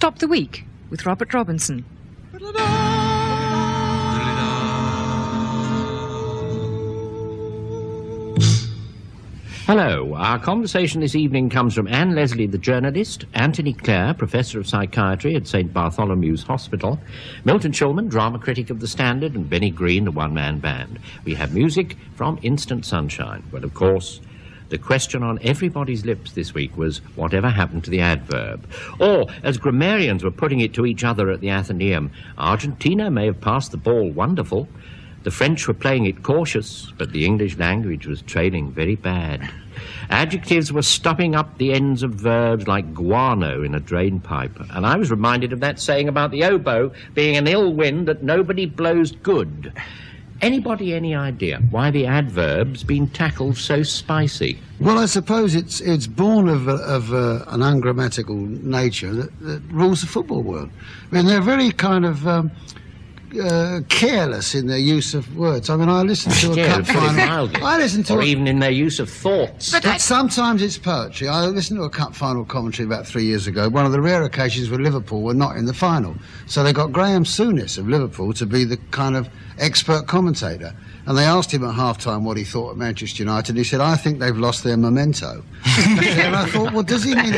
Stop the Week with Robert Robinson. Hello. Our conversation this evening comes from Anne Leslie, the journalist, Anthony Clare, Professor of Psychiatry at St. Bartholomew's Hospital, Milton Shulman, drama critic of The Standard, and Benny Green, the one-man band. We have music from Instant Sunshine. Well, of course, the question on everybody's lips this week was, whatever happened to the adverb? Or, as grammarians were putting it to each other at the Athenaeum, Argentina may have passed the ball wonderful. The French were playing it cautious, but the English language was trailing very bad. Adjectives were stopping up the ends of verbs like guano in a drain pipe. And I was reminded of that saying about the oboe being an ill wind that nobody blows good. Anybody any idea why the adverb's been tackled so spicy? Well, I suppose it's born of an ungrammatical nature that rules the football world. I mean, they're very kind of careless in their use of words. I mean, I listen to a cup final. I listen to, or even in their use of thoughts. But sometimes it's poetry. I listened to a cup final commentary about 3 years ago. One of the rare occasions where Liverpool were not in the final, so they got Graham Souness of Liverpool to be the kind of expert commentator. And they asked him at half-time what he thought of Manchester United, and he said, "I think they've lost their memento." And I thought, well, does he mean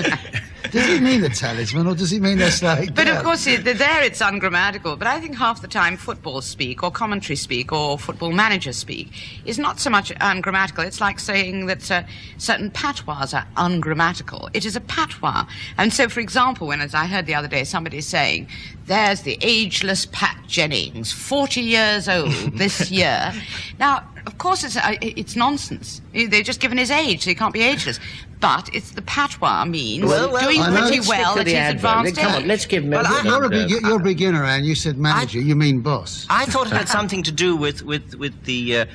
a talisman, or does he mean they're slowing down? But of course, there it's ungrammatical. But I think half the time football speak, or commentary speak, or football manager speak is not so much ungrammatical. It's like saying that certain patois are ungrammatical. It is a patois. And so, for example, when, as I heard the other day, somebody saying, "There's the ageless Pat Jennings, 40 years old this year." Now, of course, it's nonsense. They're just given his age, so he can't be ageless. But it's the patois means doing pretty well at his advanced age. Come on, let's give him You're a beginner, Anne. You said manager. You mean boss. I thought it had something to do with the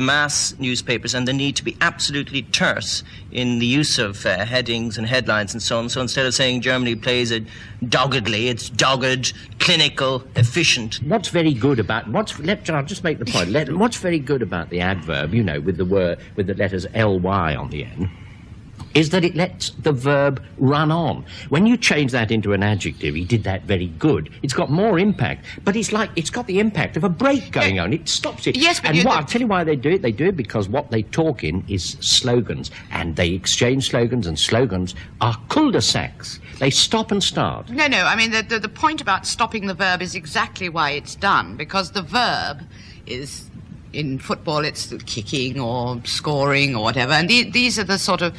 mass newspapers and the need to be absolutely terse in the use of headings and headlines and so on. So instead of saying Germany plays it doggedly, it's dogged, clinical, efficient. What's very good about I'll just make the point. What's very good about the adverb, you know, with the letters ly on the end, is that it lets the verb run on. When you change that into an adjective, he did that very good. It's got more impact, but it's got the impact of a break going on. It stops it. Yes, but I'll tell you why they do it. They do it because what they talk in is slogans, and they exchange slogans, and slogans are cul-de-sacs. They stop and start. No, I mean, the point about stopping the verb is exactly why it's done, because the verb is... In football, it's kicking or scoring or whatever, and these are the sort of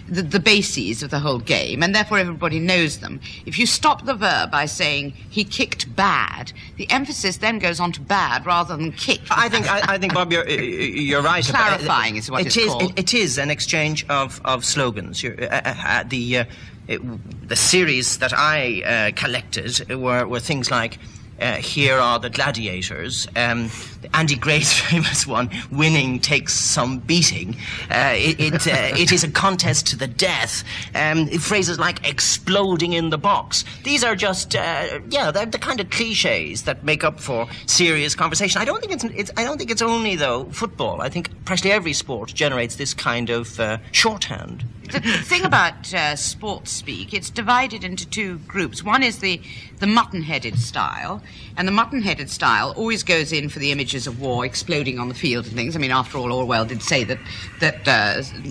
the bases of the whole game, and therefore everybody knows them. If you stop the verb by saying he kicked bad, the emphasis then goes on to bad rather than kick. I think, Bob, you're right. Clarifying is what it's called. It is an exchange of slogans. The series that I collected were things like. Here are the gladiators. Andy Gray's famous one, winning takes some beating. It is a contest to the death. Phrases like exploding in the box. These are just, they're the kind of cliches that make up for serious conversation. I don't think it's only, though, football. I think practically every sport generates this kind of shorthand. The thing about sports speak, it's divided into two groups. One is the mutton-headed style, and the mutton-headed style always goes in for the images of war exploding on the field and things. I mean, after all, Orwell did say that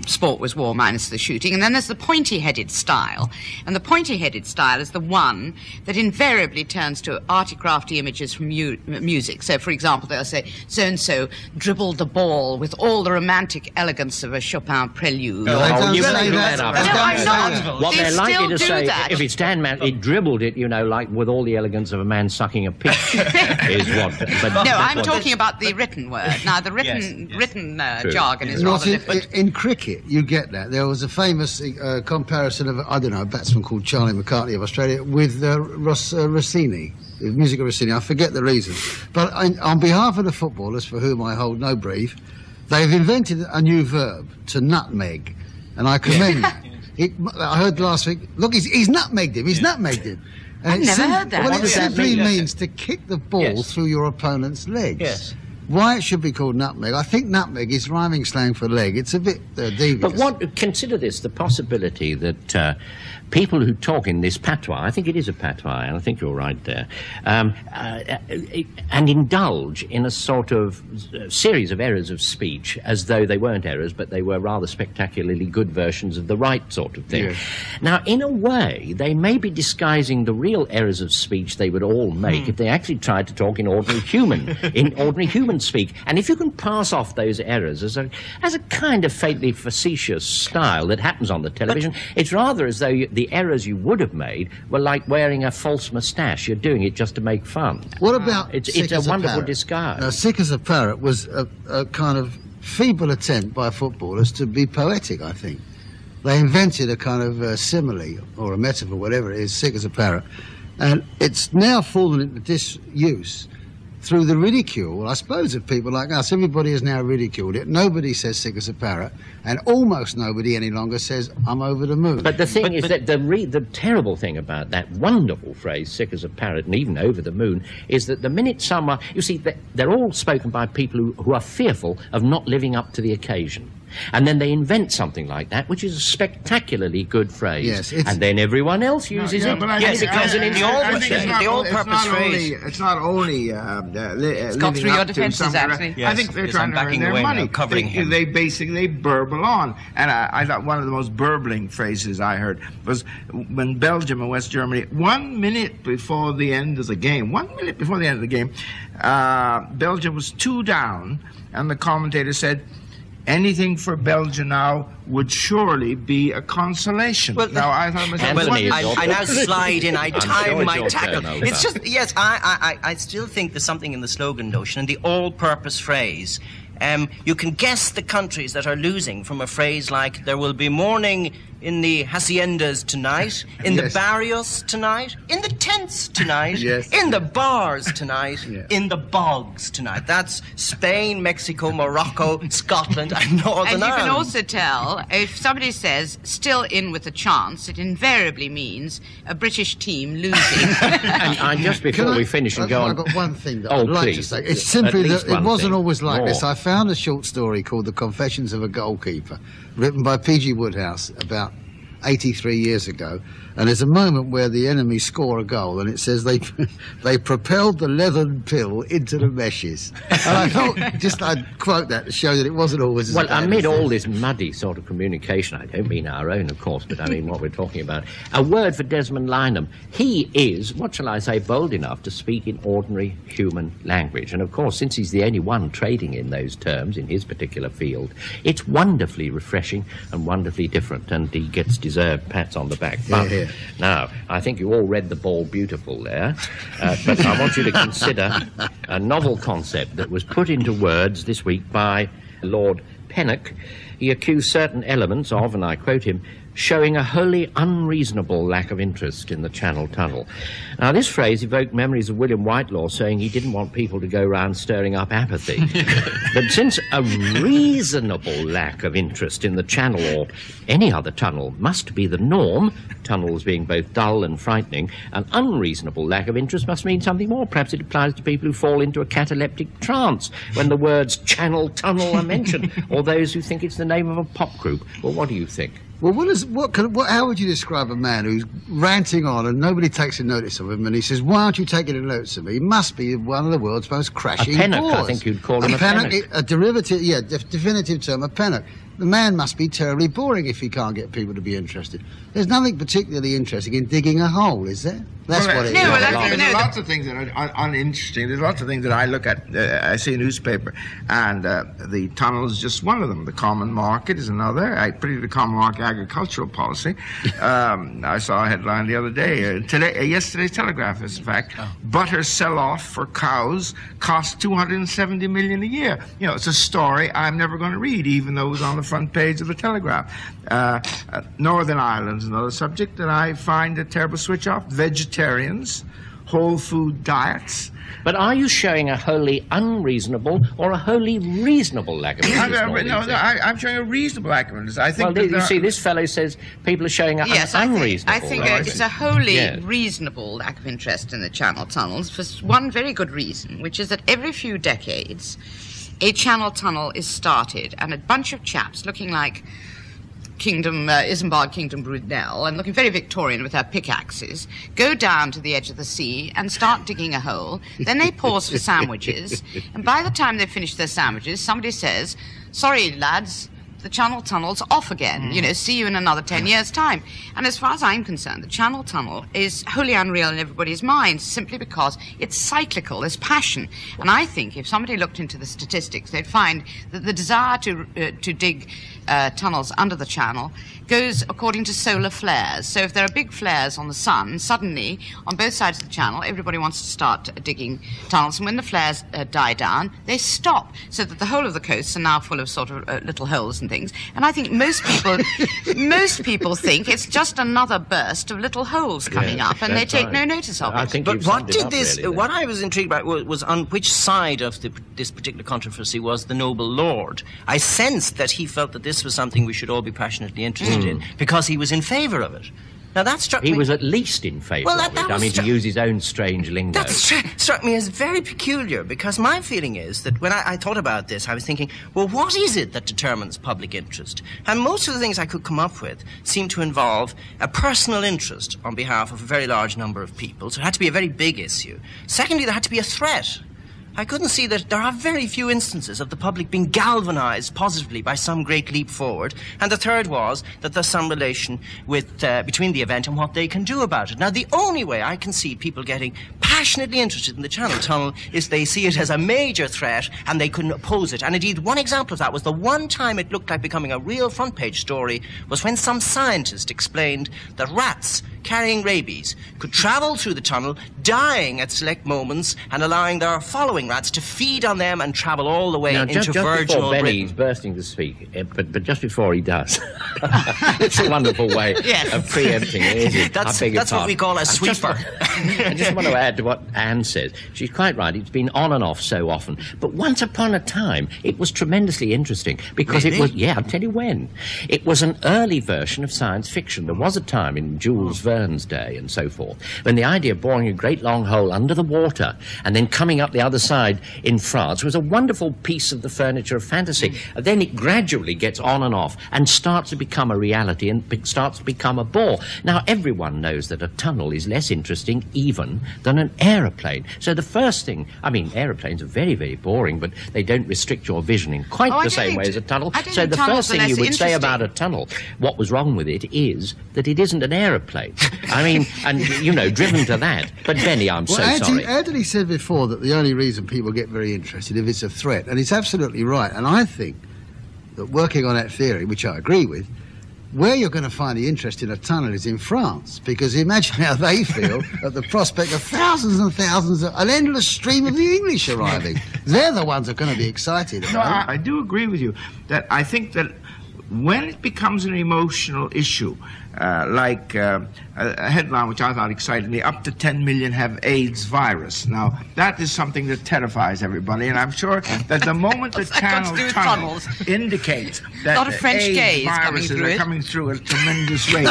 sport was war minus the shooting. And then there's the pointy-headed style, and the pointy-headed style is the one that invariably turns to arty-crafty images from music. So, for example, they'll say, so-and-so dribbled the ball with all the romantic elegance of a Chopin prelude. I'm not. What they're likely to say, that. if it's Dan Man, he dribbled it, you know, like with all the elegance of a man sucking a peach, is what. But no, I'm talking about the written word. Now, the written jargon is rather different. In cricket, you get that. There was a famous comparison of, I don't know, a batsman called Charlie McCartney of Australia with Rossini, the music of Rossini. I forget the reason. But on behalf of the footballers, for whom I hold no brief, they've invented a new verb, to nutmeg. And I commend that. I heard last week, look, he's nutmegged him, And I've never heard that. Well, it simply means to kick the ball through your opponent's legs. Yes. Why it should be called nutmeg? I think nutmeg is rhyming slang for leg. It's a bit devious. But consider this, the possibility that people who talk in this patois, I think it is a patois, and I think you're right there, and indulge in a sort of series of errors of speech as though they weren't errors, but they were rather spectacularly good versions of the right sort of thing. Yes. Now, in a way, they may be disguising the real errors of speech they would all make if they actually tried to talk in ordinary human speak. And if you can pass off those errors as a kind of faintly facetious style that happens on the television, it's rather as though the errors you would have made were like wearing a false moustache. You're doing it just to make fun. What about it's a wonderful disguise. Sick as a Parrot was a kind of feeble attempt by footballers to be poetic, I think. They invented a kind of simile or a metaphor, whatever it is, sick as a parrot. And it's now fallen into disuse through the ridicule, I suppose, of people like us. Everybody has now ridiculed it. Nobody says sick as a parrot, and almost nobody any longer says, I'm over the moon. But the thing is that the terrible thing about that wonderful phrase, sick as a parrot, and even over the moon, is that the minute someone... You see, they're all spoken by people who are fearful of not living up to the occasion. And then they invent something like that, which is a spectacularly good phrase. Yes, and then everyone else uses it. Yes, it becomes the all-purpose phrase. It's not only got through your defences, actually. Yes, I think they're trying to earn their money. They basically burble on. And I thought one of the most burbling phrases I heard was when Belgium and West Germany, 1 minute before the end of the game, Belgium was 2 down, and the commentator said, anything for Belgium now would surely be a consolation. Well, now I thought myself, I now slide in. I time my tackle. It's just yes. I still think there's something in the slogan notion and the all-purpose phrase. You can guess the countries that are losing from a phrase like "there will be mourning in the haciendas tonight, in the barrios tonight, in the tents tonight, in the bars tonight, in the bogs tonight." That's Spain, Mexico, Morocco, Scotland, and Northern Ireland. And you can also tell, if somebody says, still in with a chance, it invariably means a British team losing. And just before we finish and go on... I've got one thing that I'd like to say. It's simply that it wasn't always like this. I found a short story called The Confessions of a Goalkeeper, written by P.G. Woodhouse about 83 years ago, and there's a moment where the enemy score a goal, and it says they propelled the leathern pill into the meshes. And I thought I'd quote that to show that it wasn't always as bad. Well, amid all this muddy sort of communication, I don't mean our own, of course, but I mean what we're talking about, a word for Desmond Lynam. He is, what shall I say, bold enough to speak in ordinary human language. And of course, since he's the only one trading in those terms in his particular field, it's wonderfully refreshing and wonderfully different, and he gets deserved pats on the back. But now, I think you all read The Ball Beautiful there, but I want you to consider a novel concept that was put into words this week by Lord Pennock. He accused certain elements of, and I quote him, showing a wholly unreasonable lack of interest in the Channel Tunnel. Now, this phrase evoked memories of William Whitelaw saying he didn't want people to go round stirring up apathy. But since a reasonable lack of interest in the Channel or any other tunnel must be the norm, tunnels being both dull and frightening, an unreasonable lack of interest must mean something more. Perhaps it applies to people who fall into a cataleptic trance when the words Channel Tunnel are mentioned, or those who think it's the name of a pop group. Well, what do you think? Well, how would you describe a man who's ranting on and nobody takes a notice of him, and he says, why aren't you taking a notice of me? He must be one of the world's most crashing bores. A Pennock, I think you'd call him a Pennock. A derivative, definitive term, a Pennock. The man must be terribly boring if he can't get people to be interested. There's nothing particularly interesting in digging a hole, is there? That's what it is. There's lots of things that are uninteresting. There's lots of things that I look at. I see a newspaper, and the tunnel is just one of them. The common market is another. I predicted the common market agricultural policy. I saw a headline the other day, yesterday's Telegraph, in fact. Butter sell-off for cows costs $270 million a year. You know, it's a story I'm never going to read, even though it was on the front page of the Telegraph. Northern Ireland's another subject that I find a terrible switch off. Vegetarians whole food diets. But are you showing a wholly unreasonable or a wholly reasonable lack of interest? I'm showing a reasonable lack of interest. I think. Well, you see, this fellow says people are showing an unreasonable. I think it's a wholly reasonable lack of interest in the Channel tunnels for one very good reason, which is that every few decades, a Channel tunnel is started, and a bunch of chaps looking like Isambard Kingdom Brunel, and looking very Victorian with their pickaxes, go down to the edge of the sea and start digging a hole. Then they pause for sandwiches, and by the time they've finished their sandwiches, somebody says, "Sorry, lads, the Channel Tunnel's off again. You know, see you in another 10 years' time." And as far as I'm concerned, the Channel Tunnel is wholly unreal in everybody's minds simply because it's cyclical, there's passion. And I think if somebody looked into the statistics, they'd find that the desire to dig tunnels under the channel goes according to solar flares. So if there are big flares on the sun, suddenly, on both sides of the channel, everybody wants to start digging tunnels. And when the flares die down, they stop, so that the whole of the coasts are now full of sort of little holes and things. And I think most people think it's just another burst of little holes coming up, and they take no notice of it. But what I was intrigued about was on which side of this particular controversy was the noble lord. I sensed that he felt that this was something we should all be passionately interested in, because he was in favour of it. Now that struck me... He was at least in favour of it. I mean, to use his own strange lingo. That struck me as very peculiar, because my feeling is that when I thought about this, I was thinking, well, what is it that determines public interest? And most of the things I could come up with seemed to involve a personal interest on behalf of a very large number of people, so it had to be a very big issue. Secondly, there had to be a threat. I couldn't see that there are very few instances of the public being galvanised positively by some great leap forward. And the third was that there's some relation with between the event and what they can do about it. Now, the only way I can see people getting passionately interested in the Channel Tunnel is they see it as a major threat and they couldn't oppose it. And indeed, one example of that was the one time it looked like becoming a real front-page story was when some scientist explained that rats carrying rabies could travel through the tunnel, dying at select moments and allowing their following rats to feed on them and travel all the way into just virginal before Britain. Benny's bursting to speak, but just before he does, it's a wonderful way of preempting it, isn't it? That's what we call a sweeper. I just want to add to what Anne says. She's quite right. It's been on and off so often. But once upon a time, it was tremendously interesting because it was, I'll tell you when. It was an early version of science fiction. There was a time in Jules Verne's day and so forth when the idea of boring a great long hole under the water and then coming up the other side in France was a wonderful piece of the furniture of fantasy. Then it gradually gets on and off and starts to become a reality and starts to become a bore. Now, everyone knows that a tunnel is less interesting even than an aeroplane. So the first thing, I mean, aeroplanes are very, very boring, but they don't restrict your vision in quite the same way as a tunnel. So the first thing you would say about a tunnel, what was wrong with it, is that it isn't an aeroplane. I mean, and, you know, driven to that. But, Benny, I'm so sorry. Anthony said before that the only reason people get very interested if it's a threat, and he's absolutely right. And I think that working on that theory, which I agree with, where you're going to find the interest in a tunnel is in France, because imagine how they feel at the prospect of thousands and thousands of an endless stream of the English arriving. They're the ones that are going to be excited about it. No, I do agree with you that I think that when it becomes an emotional issue, like a headline which I thought excited me, up to 10 million have AIDS virus. Now, that is something that terrifies everybody, and I'm sure that the moment the Channel Tunnel indicates that AIDS viruses are coming through at a tremendous rate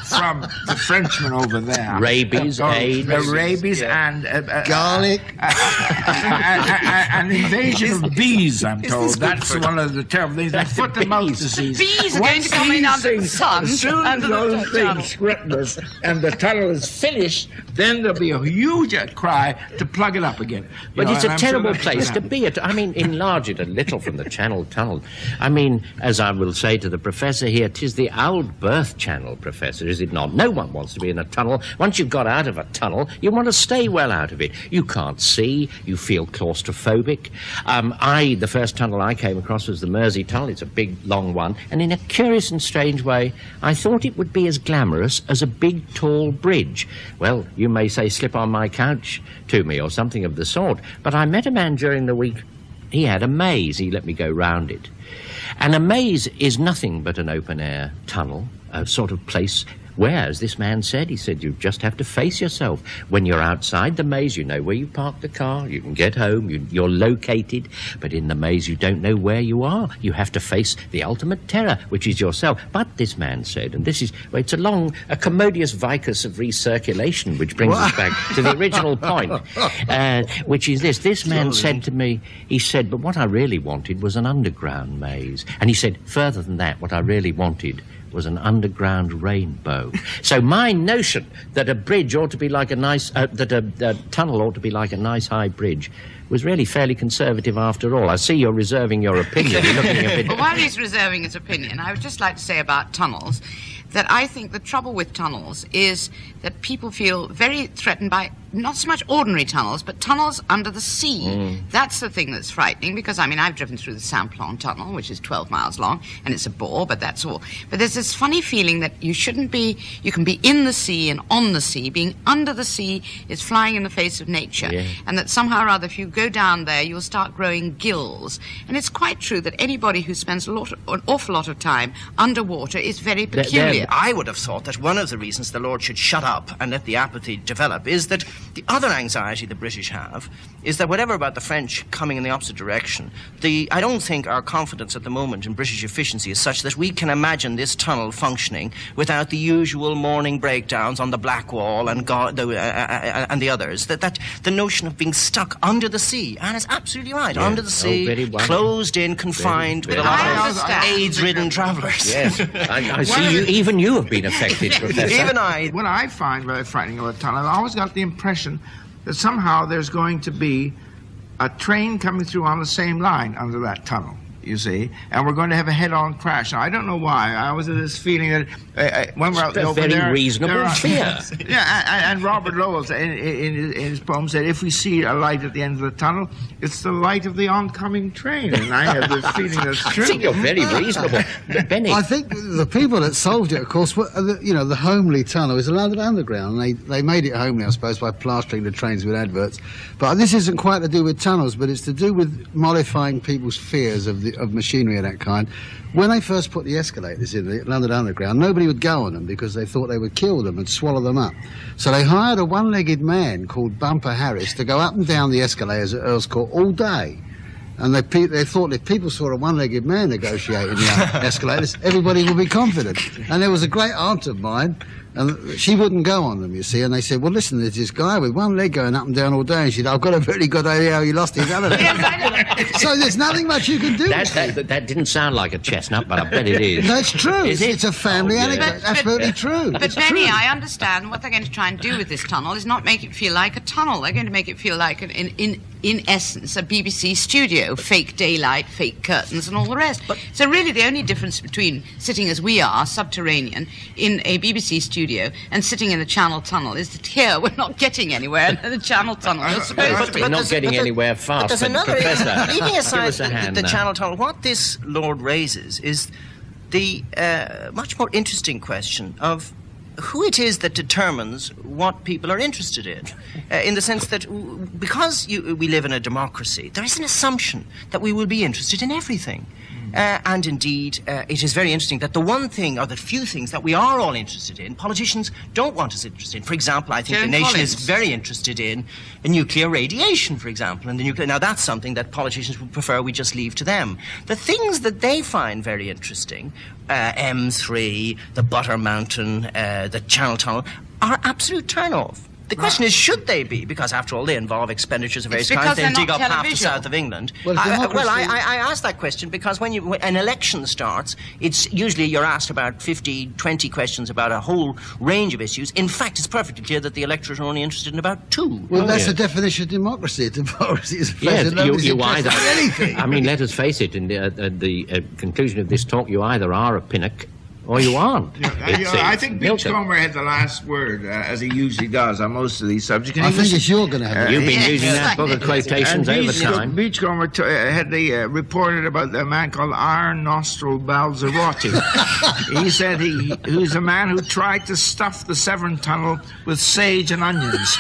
from the Frenchmen over there. Rabies, AIDS. Rabies and... garlic. An invasion of bees, I'm told. That's one of the terrible things. Like foot-and-mouth disease. Bees are going to come in under the sun. As soon as those things threaten us and the tunnel is finished, then there'll be a huge outcry to plug it up again. But it's a terrible place to be at. I mean, enlarge it a little from the Channel Tunnel. I mean, as I will say to the professor here, 'tis the old birth channel, Professor, is it not? No one wants to be in a tunnel. Once you've got out of a tunnel, you want to stay well out of it. You can't see. You feel claustrophobic. The first tunnel I came across was the Mersey Tunnel. It's a big, long one. And in a curious and strange way, I thought it would be as glamorous as a big, tall bridge. Well, you may say slip on my couch to me or something of the sort, but I met a man during the week. He had a maze. He let me go round it. And a maze is nothing but an open-air tunnel, a sort of place Whereas this man said, he said, you just have to face yourself. When you're outside the maze, you know where you parked the car, you can get home, you're located, but in the maze you don't know where you are. You have to face the ultimate terror, which is yourself. But this man said, and this is, well, it's a commodious vicus of recirculation, which brings us back to the original point, which is this. This man said to me, he said, but what I really wanted was an underground maze. And he said, further than that, what I really wanted was an underground rainbow. So my notion that a bridge ought to be like a nice, that a tunnel ought to be like a nice high bridge was really fairly conservative after all. I see you're reserving your opinion. You're looking a bit... Well, while he's reserving his opinion, I would just like to say about tunnels that I think the trouble with tunnels is that people feel very threatened by not so much ordinary tunnels, but tunnels under the sea. That's the thing that's frightening, because, I mean, I've driven through the Simplon Tunnel, which is 12 miles long, and it's a bore, but that's all. But there's this funny feeling that you shouldn't be, you can be in the sea and on the sea. Being under the sea is flying in the face of nature. Yeah. And that somehow or other, if you go down there, you'll start growing gills. And it's quite true that anybody who spends an awful lot of time underwater is very peculiar. I would have thought that one of the reasons the Lord should shut up and let the apathy develop is that the other anxiety the British have is that whatever about the French coming in the opposite direction, I don't think our confidence at the moment in British efficiency is such that we can imagine this tunnel functioning without the usual morning breakdowns on the Blackwall and the others. That the notion of being stuck under the sea, and it's absolutely right, under the sea, closed in, confined, with a lot of AIDS-ridden travellers. Yes, I see even you have been affected, Professor. Even I. What I find very frightening about a tunnel, I've always got the impression that somehow there's going to be a train coming through on the same line under that tunnel, you see, and we're going to have a head-on crash. Now, I don't know why. I always have this feeling that when we're out there, very reasonable fear. Yeah, and Robert Lowell, in his poem, said, if we see a light at the end of the tunnel, it's the light of the oncoming train. And I have the feeling that's true. I think you're very reasonable. Benny. I think the people that solved it, of course, were, the homely tunnel is a London Underground. And they made it homely, I suppose, by plastering the trains with adverts. But this isn't quite to do with tunnels, but it's to do with mollifying people's fears of machinery of that kind. When they first put the escalators in the London Underground, nobody would go on them because they thought they would kill them and swallow them up. So they hired a one-legged man called Bumper Harris to go up and down the escalators at Earl's Court all day. And they thought if people saw a one-legged man negotiating the escalators, everybody would be confident. And there was a great aunt of mine, and she wouldn't go on them, you see. And they said, well, listen, there's this guy with one leg going up and down all day. And she said, I've got a very good idea how he lost his other leg. So there's nothing much you can do. That didn't sound like a chestnut, but I bet it is. That's true. Is it? It's a family anecdote. Absolutely true. But Benny, I understand what they're going to try and do with this tunnel is not make it feel like a tunnel. They're going to make it feel like, in essence, a BBC studio. Fake daylight, fake curtains, and all the rest. So really the only difference between sitting as we are, subterranean, in a BBC studio and sitting in a Channel tunnel is that here we're not getting anywhere in the Channel tunnel. You're supposed to be. We're not getting anywhere fast. But there's another... Professor, leaving aside the Channel tunnel, what this Lord raises is the much more interesting question of who it is that determines what people are interested in the sense that because we live in a democracy, there is an assumption that we will be interested in everything. And indeed, it is very interesting that the one thing, or the few things that we are all interested in, politicians don't want us interested in. For example, I think the nation is very interested in nuclear radiation, for example. And now that's something that politicians would prefer we just leave to them. The things that they find very interesting, M3, the Butter Mountain, the Channel Tunnel, are absolute turn-off. The question is, should they be? Because, after all, they involve expenditures of various kinds. They dig up half the south of England. I ask that question because when an election starts, it's usually you're asked about 50, 20 questions about a whole range of issues. In fact, it's perfectly clear that the electorate are only interested in about two. Well, that's the definition of democracy. Democracy is a place that nobody's interested in anything. I mean, let us face it, in the conclusion of this talk, you either are a pinnock or you aren't. I think Beachcomber had the last word, as he usually does on most of these subjects. I think it's you're going to have it. You've been using that book of quotations over time. Beachcomber had reported about a man called Iron Nostril Balzerotti. He said he was a man who tried to stuff the Severn Tunnel with sage and onions.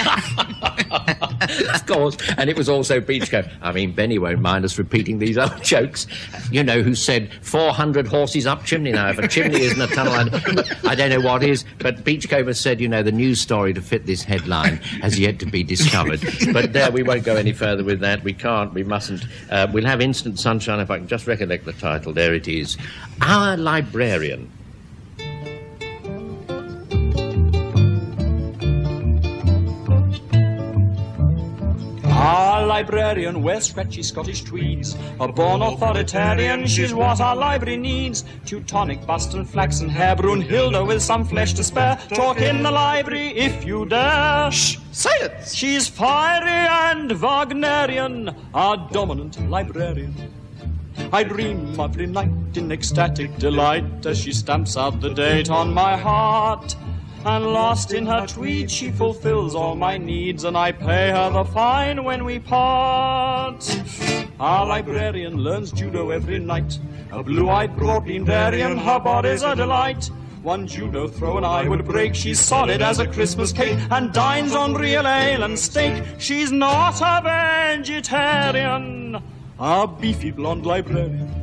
Of course, and it was also Beachcomber. I mean, Benny won't mind us repeating these old jokes. You know, who said 400 horses up chimney. Now, if a chimney is isn't a tunnel. I don't know what is, but Beachcomber said, you know, the news story to fit this headline has yet to be discovered. But there, we won't go any further with that. We can't, we mustn't. We'll have Instant Sunshine, if I can just recollect the title. There it is. Our Librarian. Our librarian wears scratchy Scottish tweeds. A born authoritarian, she's what our library needs. Teutonic bust and flaxen hair, Brunhilde with some flesh to spare. Talk in the library if you dare. Shh! Silence! She's fiery and Wagnerian, our dominant librarian. I dream every night in ecstatic delight as she stamps out the date on my heart. And lost in her tweed, she fulfills all my needs, and I pay her the fine when we part. Our librarian learns judo every night, a blue-eyed, broad-bean her body's a delight. One judo throw and I would break, she's solid as a Christmas cake, and dines on real ale and steak. She's not a vegetarian, a beefy blonde librarian.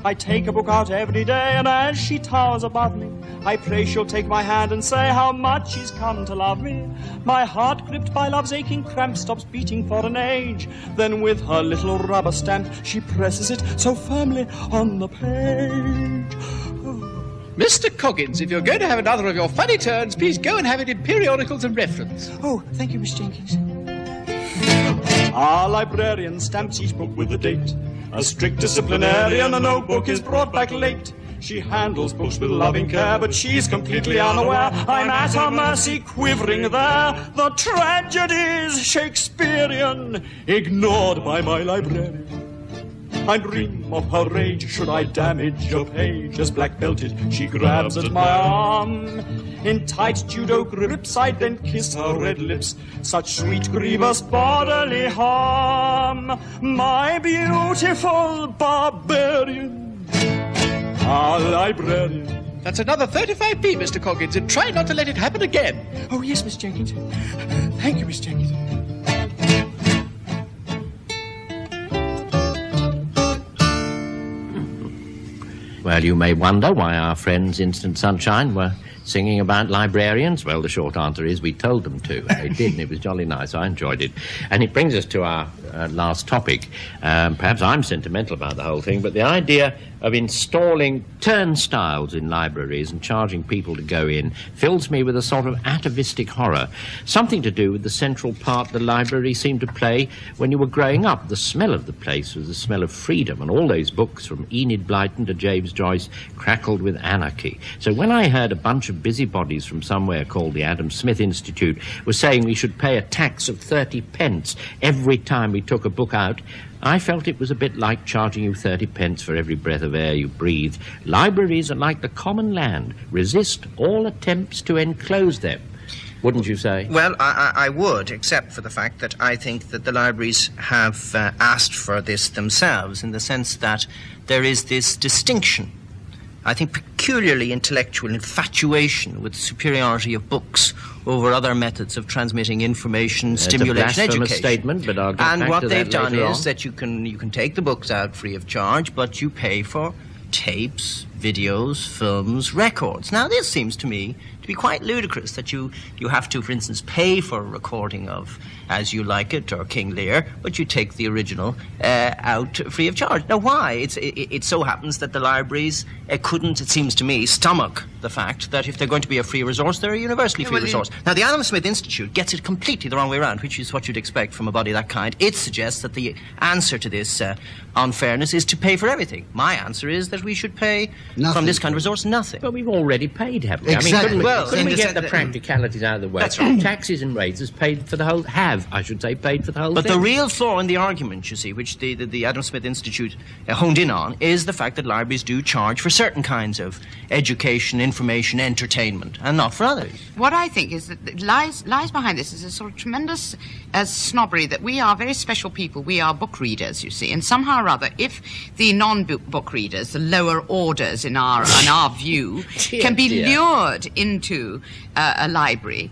I take a book out every day, and as she towers above me, I pray she'll take my hand and say how much she's come to love me. My heart, gripped by love's aching cramp, stops beating for an age. Then with her little rubber stamp, she presses it so firmly on the page. Mr. Coggins, if you're going to have another of your funny turns, please go and have it in periodicals and reference. Oh, thank you, Miss Jenkins. Our librarian stamps each book with a date. A strict disciplinarian, and no book is brought back late. She handles books with loving care, but she's completely unaware I'm at her mercy, quivering there. The tragedy's Shakespearean, ignored by my librarian. I dream of her rage should I damage a page. As black-belted, she grabs at my arm. In tight judo grips, I then kiss her red lips. Such sweet, grievous bodily harm. My beautiful barbarian, our librarian. That's another 35p, Mr. Coggins, and try not to let it happen again. Oh, yes, Miss Jenkins. Thank you, Miss Jenkins. Well, you may wonder why our friends Instant Sunshine were singing about librarians. Well, the short answer is we told them to. They did, and it was jolly nice. I enjoyed it. And it brings us to our last topic. Perhaps I'm sentimental about the whole thing, but the idea of installing turnstiles in libraries and charging people to go in fills me with a sort of atavistic horror. Something to do with the central part the library seemed to play when you were growing up. The smell of the place was the smell of freedom, and all those books from Enid Blyton to James Joyce crackled with anarchy. So when I heard a bunch of busybodies from somewhere called the Adam Smith Institute were saying we should pay a tax of 30 pence every time we took a book out, I felt it was a bit like charging you 30 pence for every breath of air you breathe. Libraries are like the common land. Resist all attempts to enclose them. Wouldn't you say? Well, I would, except for the fact that I think that the libraries have asked for this themselves, in the sense that there is this distinction, I think peculiarly intellectual infatuation with the superiority of books over other methods of transmitting information, stimulation, education. Statement, but I'll get and back what to they've that done later is on. that you can take the books out free of charge, but you pay for tapes, videos, films, records. Now, this seems to me to be quite ludicrous, that you have to, for instance, pay for a recording of As You Like It or King Lear, but you take the original out free of charge. Now, why? It so happens that the libraries couldn't, it seems to me, stomach the fact that if they're going to be a free resource, they're a universally free resource. Now, the Adam Smith Institute gets it completely the wrong way around, which is what you'd expect from a body that kind. It suggests that the answer to this unfairness is to pay for everything. My answer is that we should pay from this kind of resource nothing. But we've already paid, haven't we? Exactly. I mean, Well, couldn't we in get the the practicalities out of the way? That's right. Taxes and rates has paid for the whole, paid for the whole But thing. the real flaw in the argument, you see, which the Adam Smith Institute honed in on, is the fact that libraries do charge for certain kinds of education, information, entertainment, and not for others. What I think is that lies behind this is a sort of tremendous snobbery that we are very special people. We are book readers, you see, and somehow or other, if the non-book readers, the lower orders, readers, in our view, can be lured into a library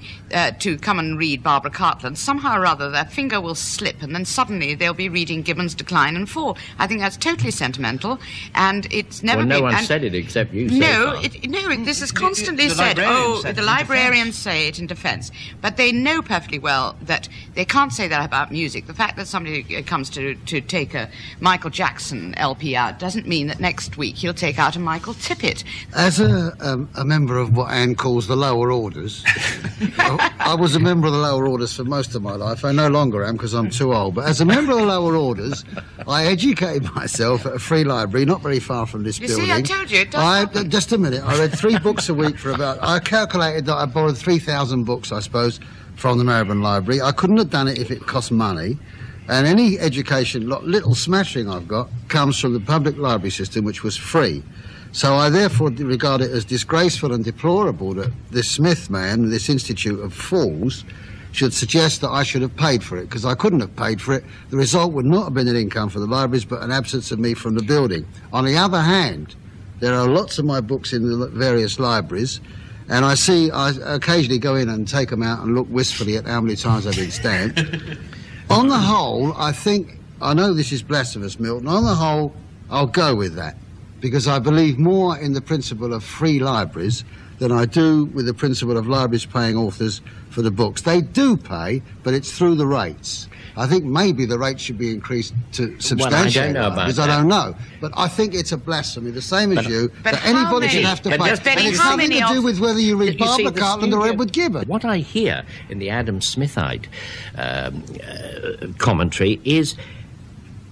to come and read Barbara Cartland, somehow or other their finger will slip and then suddenly they'll be reading Gibbon's Decline and Fall. I think that's totally sentimental, and it's never no been... one said it except you. This is constantly said. The librarians say it in defence. But they know perfectly well that they can't say that about music. The fact that somebody comes to take a Michael Jackson LP out doesn't mean that next week he'll take out a Michael Tippett. As a member of what Anne calls the lower orders, I was a member of the lower orders for most of my life. I no longer am because I'm too old. But as a member of the lower orders, I educated myself at a free library not very far from this building. See, I told you, it does happen. Just a minute. I read 3 books a week for about... I calculated that I borrowed 3,000 books, I suppose, from the Marylebone Library. I couldn't have done it if it cost money. And any education, little smashing I've got, comes from the public library system, which was free. So I therefore regard it as disgraceful and deplorable that this Smith man, this Institute of Fools, should suggest that I should have paid for it, because I couldn't have paid for it. The result would not have been an income for the libraries, but an absence of me from the building. On the other hand, there are lots of my books in the various libraries, and I occasionally go in and take them out and look wistfully at how many times they've been stamped. On the whole, I know this is blasphemous, Milton, on the whole, I'll go with that, because I believe more in the principle of free libraries than I do with the principle of libraries paying authors for the books. They do pay, but it's through the rates. I think maybe the rates should be increased to substantiate. Well, I don't know about that. I don't know. But I think it's a blasphemy, the same as you, that anybody should have to pay. And it's nothing to do with whether you read Barbara Cartland or Edward Gibbon. What I hear in the Adam Smithite commentary is,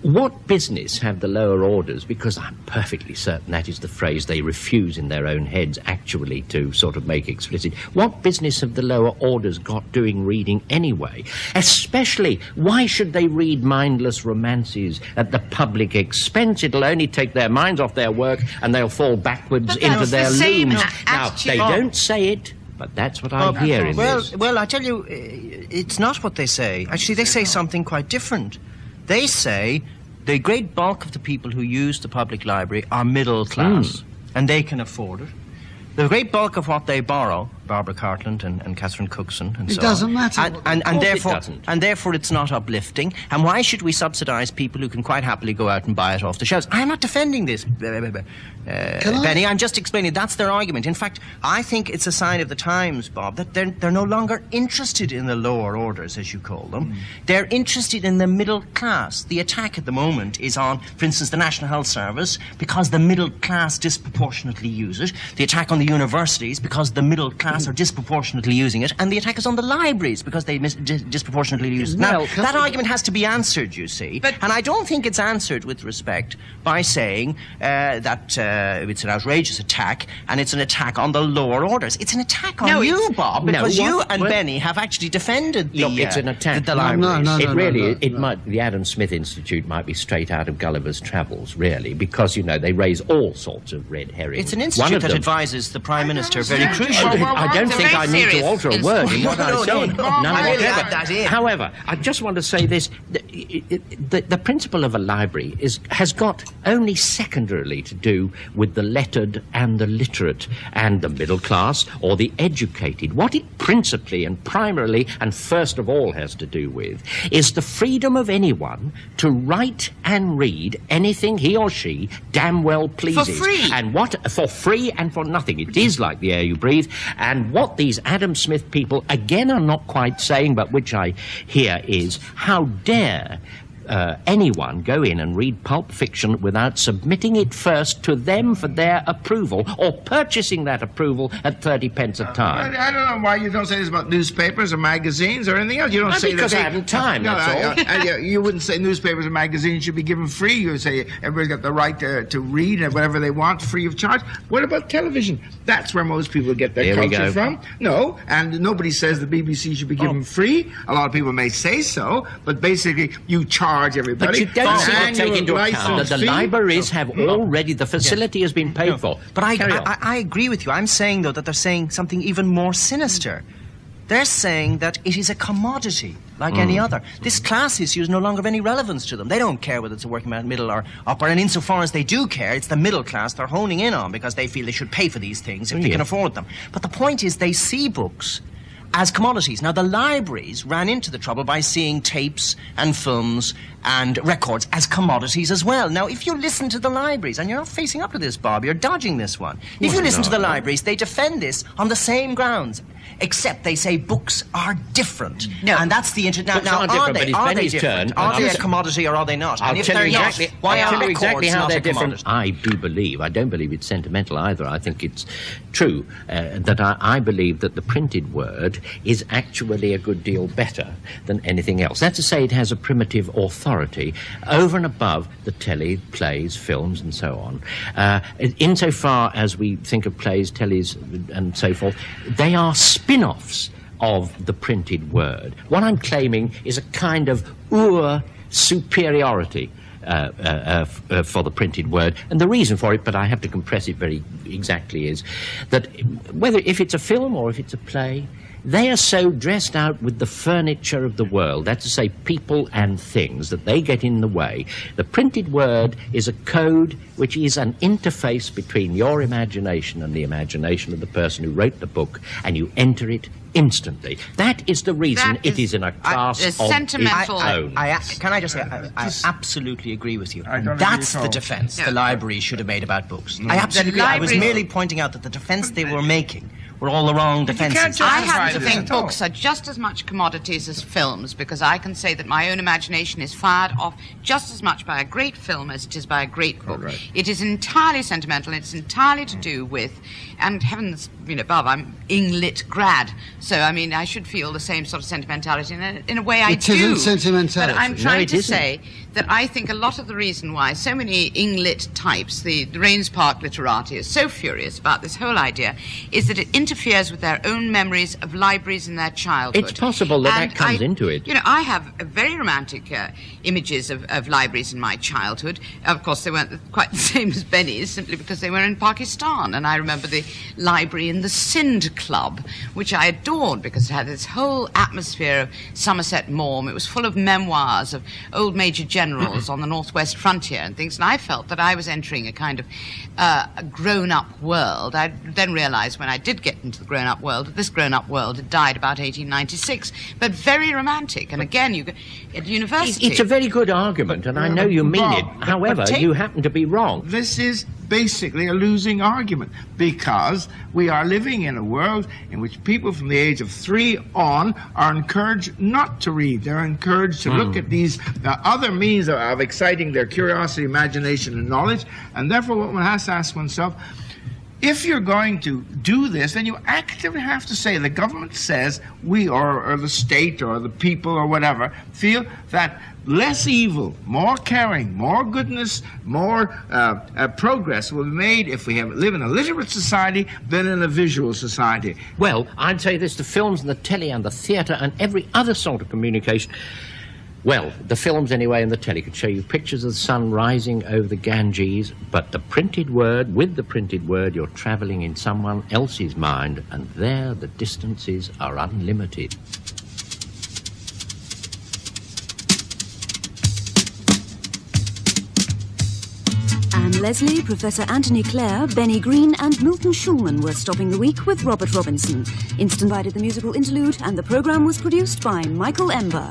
what business have the lower orders, because I'm perfectly certain that is the phrase they refuse in their own heads actually to sort of make explicit, what business have the lower orders got doing reading anyway? Especially, why should they read mindless romances at the public expense? It'll only take their minds off their work and they'll fall backwards into their looms. Now, they don't say it, but that's what I hear in this. Well, I tell you, it's not what they say. Actually, they say something quite different. They say the great bulk of the people who use the public library are middle class, and they can afford it. The great bulk of what they borrow, Barbara Cartland and Catherine Cookson and so on. It doesn't matter. And therefore it's not uplifting. And why should we subsidise people who can quite happily go out and buy it off the shelves? I'm not defending this, Benny. I'm just explaining that's their argument. In fact, I think it's a sign of the times, Bob, that they're no longer interested in the lower orders, as you call them. They're interested in the middle class. The attack at the moment is on, for instance, the National Health Service, because the middle class disproportionately use it. The attack on the universities, because the middle class are disproportionately using it, and the attack is on the libraries because they disproportionately use it. Now, that argument has to be answered, you see, and I don't think it's answered with respect by saying that it's an outrageous attack and it's an attack on the lower orders. It's an attack on you, Bob, because you and Benny have actually defended the Look, it's an attack. the libraries. No. The Adam Smith Institute might be straight out of Gulliver's Travels, really, because, you know, they raise all sorts of red herrings. It's an institute that advises the Prime Minister very crucially. I don't think I need to alter a word in what I say. No. However, I just want to say this. The principle of a library has got only secondarily to do with the lettered and the literate and the middle class or the educated. What it principally and primarily and first of all has to do with is the freedom of anyone to write and read anything he or she damn well pleases. For free. And for free and for nothing. It is like the air you breathe. And what these Adam Smith people, again, are not quite saying, but which I hear is, how dare anyone go in and read pulp fiction without submitting it first to them for their approval, or purchasing that approval at 30 pence a time. I don't know why you don't say this about newspapers or magazines or anything else. You don't say because that. I haven't time, that's all. You wouldn't say newspapers or magazines should be given free. You would say everybody's got the right to read whatever they want, free of charge. What about television? That's where most people get their culture from. No, and nobody says the BBC should be given free. A lot of people may say so, but basically you charge everybody. But you don't seem to take into account that the libraries have already, the facility has been paid for. But I agree with you. I'm saying, though, that they're saying something even more sinister. They're saying that it is a commodity, like any other. This class issue is no longer of any relevance to them. They don't care whether it's a working man, middle or upper, and insofar as they do care, it's the middle class they're honing in on because they feel they should pay for these things if they can afford them. But the point is they see books as commodities. Now, the libraries ran into the trouble by seeing tapes and films and records as commodities as well. Now, if you listen to the libraries, and you're not facing up to this, Bob, you're dodging this one. If you listen to the libraries, they defend this on the same grounds, except they say books are different. No. And that's the now are they different? Are they a commodity or are they not? I'll tell you exactly, why I'll are tell you records exactly how not they're a different. commodity? I don't believe it's sentimental either. I think it's true that I believe that the printed word is actually a good deal better than anything else. That's to say, it has a primitive authority over and above the telly, plays, films, and so on. Insofar as we think of plays, tellies, and so forth, they are spin-offs of the printed word. What I'm claiming is a kind of superiority for the printed word. And the reason for it, but I have to compress it very exactly, is that whether if it's a film or if it's a play, they are so dressed out with the furniture of the world, that's to say people and things, that they get in the way. The printed word is a code which is an interface between your imagination and the imagination of the person who wrote the book, and you enter it instantly. That is the reason it is in a class of sentimental. its own. Can I just say, I absolutely agree with you. That's the defence the library should have made about books. I absolutely agree. I was merely pointing out that the defence they were making were all the wrong defences. I happen to think books are just as much commodities as films, because I can say that my own imagination is fired off just as much by a great film as it is by a great book. Right. It is entirely sentimental. It's entirely to do with, and heavens, Bob, I'm Eng-Lit grad, so I mean I should feel the same sort of sentimentality. In a way, I do. It isn't sentimentality. But I'm trying to say that I think a lot of the reason why so many Eng-Lit types, the Rains Park literati, are so furious about this whole idea is that it interferes with their own memories of libraries in their childhood. It's possible that comes into it. I have very romantic images of libraries in my childhood. Of course, they weren't quite the same as Benny's, simply because they were in Pakistan. And I remember the library in the Sindh Club, which I adored because it had this whole atmosphere of Somerset Maugham. It was full of memoirs of old major generals on the northwest frontier and things. And I felt that I was entering a kind of a grown-up world. I then realized when I did get into the grown-up world that this grown-up world had died about 1896, but very romantic. And again, you at university... It's a very good argument, and I know you mean it. However, you happen to be wrong. This is basically a losing argument, because we are living in a world in which people from the age of 3 on are encouraged not to read. They're encouraged to look at these other means of exciting their curiosity, imagination, and knowledge. And therefore, what one has to ask oneself, if you're going to do this, then you actively have to say, the government says we, or the state, or the people, or whatever, feel that less evil, more caring, more goodness, more progress will be made if we live in a literate society than in a visual society. Well, I'd say this, the films and the telly and the theatre and every other sort of communication. Well, the films anyway and the telly could show you pictures of the sun rising over the Ganges, but the printed word, with the printed word, you're travelling in someone else's mind, and there the distances are unlimited. Anne Leslie, Professor Anthony Clare, Benny Green and Milton Shulman were stopping the week with Robert Robinson. Instant provided the musical interlude, and the programme was produced by Michael Ember.